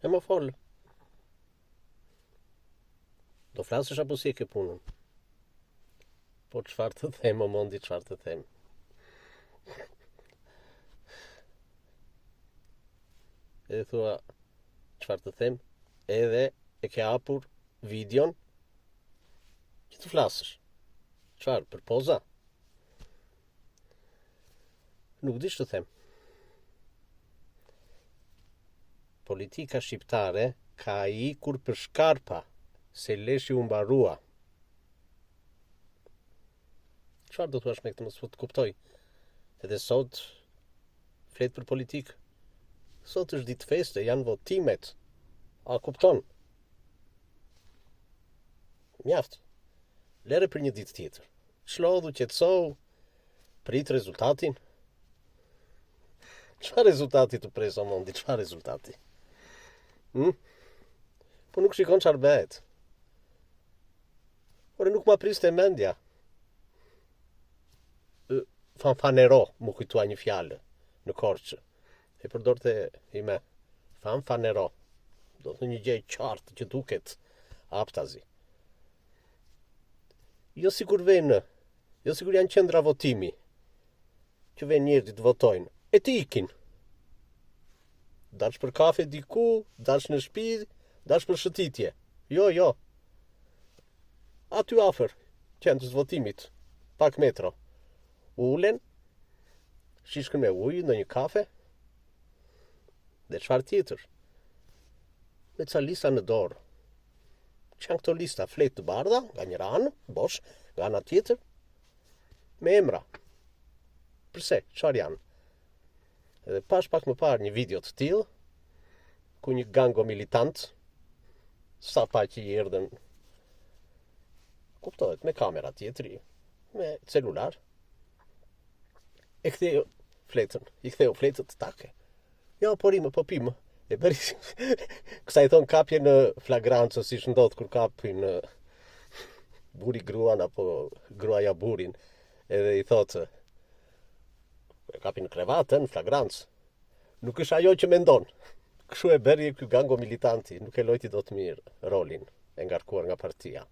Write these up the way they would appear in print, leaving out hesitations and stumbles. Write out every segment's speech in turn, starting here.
E më fol. Do flasësh apo si e ke punën? Po çfarë të them, o mondi, çfarë të them? Edhe thua, çfarë të them? Edhe e ke hapur videon që të flasësh. Çfarë, për poza? Nuk di ç'të them. Politika shqiptare ka ikur për shkarpa, se leshi u mbarua. Çfarë do thuash me këtë, mos të kuptoj? Edhe sot flet për politikë. Sot është ditë feste, janë votimet. A kupton? Mjaft. Lere për një ditë tjetër. Çlodhu, qetësohu, prit rezultatin. Çfarë rezultati të pres, o mondi, çfarë rezultati? Po nuk shikon çfarë bëhet. Ore nuk ma priste mendja. Fanfanero, mu kujtua një fjalë në Korçë. E përdorte ime. Fanfanero. Do të një gjë e qartë që duket aptazi. Jo sikur vënë, jo sikur janë qendra votimi, që vënë njerëzit votojnë, e të ikin. Dash për kafe diku, dash në shtëpi, dash për shëtitje. Jo. Aty afër, qendrës votimit, pak metro. Ulen, shishkën me ujë në një kafe, dhe çfarë tjetër? Me ca lista në dorë. Që janë këto lista, fletë të bardha, nga njëra anë, bosh, nga ana tjetër, me emra. Përse, çfarë janë? Edhe pash pak më parë një video të tillë, ku një gango militant, sa pa që i erdhen, kuptohet, me kamera tjetëri, me celular, e ktheu fletën, i ktheu fletët take. Jo, po rime, po pimë. E bëri, kësa i thonë kapje në flagrancë, si shëndodhë kur kapin buri gruan, apo gruaja burin, edhe i thotë, kapin në krevatën, në flagrancë. Nuk është ajo që mendon. Kështu e bëri ky gango militanti, nuk e lojti do të mirë rolin e ngarkuar nga partia.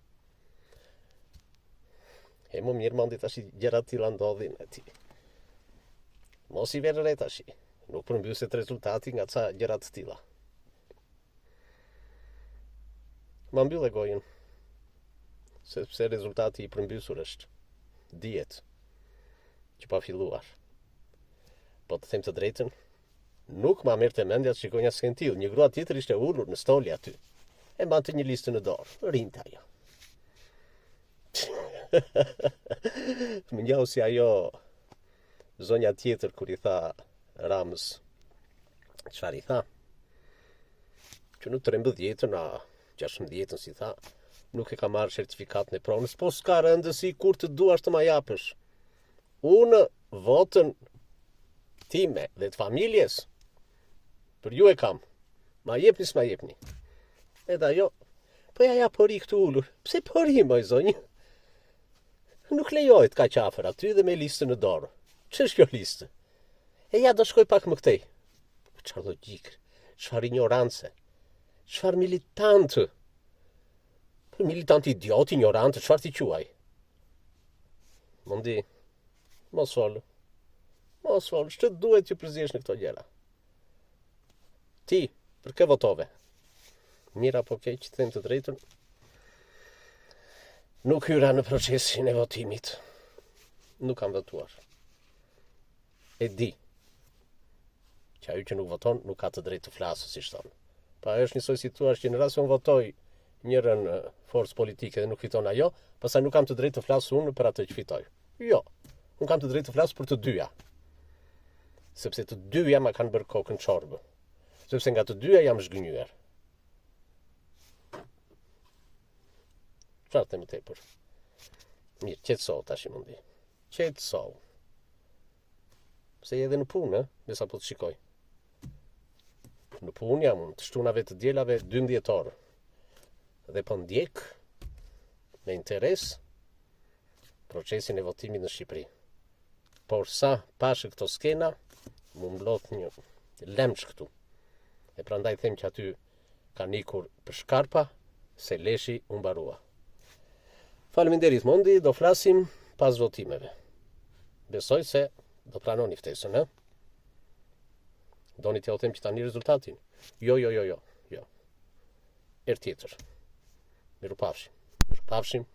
E më mirë mondi tash gjëra të tilla ndodhin e ti. Mos i vjen re tash. Nuk përmbyset rezultati nga ca gjëra të tilla. Ma mbyll e gojën. Sepse rezultati i përmbysur është. Dihet. Që pa filluar. Po të them të drejtën, nuk ma merrte mendja të shikoj një skentill. Një grua tjetër ishte ulur në stoli aty. E mbante një listë në dorë. Rinte ajo. Më njau si ajo zonja tjetër kur i tha Ramës, çfarë i tha? Që në 13-ën, a 16-ën si tha, nuk e ka marrë certifikatën e pronës, po s'ka rëndësi kur të duash të ma japësh. Unë votën time dhe të familjes, për ju e kam. Ma jepni s'ma jepni. Edhe ajo, po ja pori këtu ullur. Pse pori, moj zonjë? Nuk lejohet ka qafër aty dhe me listën në dorë. Që është kjo listë? E ja do shkoj pak më këtej. Çfarë logjikë, çfarë ignorance, çfarë militantë. Militant idiot, ignorant, çfarë ti quaj? Mondi, mos fol, ç'të duhet që përzihesh në këto gjëra? Ti, për kë votove? Mirë apo keq, them të drejtën? Nuk hyra në procesin e votimit. Nuk kam votuar. E di që ajo që nuk voton nuk ka të drejtë të flasë, si thonë. Pa është njësoj si thua që në rast se unë votoj njërën forcë politike dhe nuk fiton ajo, pastaj nuk kam të drejtë të flasë unë për atë që fitoj. Jo, unë kam të drejtë të flasë për të dyja. Sepse të dyja ma kanë bërë kokën çorbë. Sepse nga të dyja jam zhgënjyer. Çfarë them më tepër? Mirë, qetësohu tash mundi. Qetësohu. Se edhe në punë, me sa po të shikoj. Në punë jam unë, të shtunave të djelave 12 orë. Dhe po ndjek, me interes, procesin e votimit në Shqipëri. Por sa pashë këto skena, më mblodh një lemç këtu. E prandaj them që aty ka nikur për shkarpa se leshi u mbarua. Faleminderit Mondi, do flasim pas votimeve. Besoj se do pranoni ftesën, e? Doni t'ja u them që tani rezultatin? Jo. Tjetër. Mirupafshim.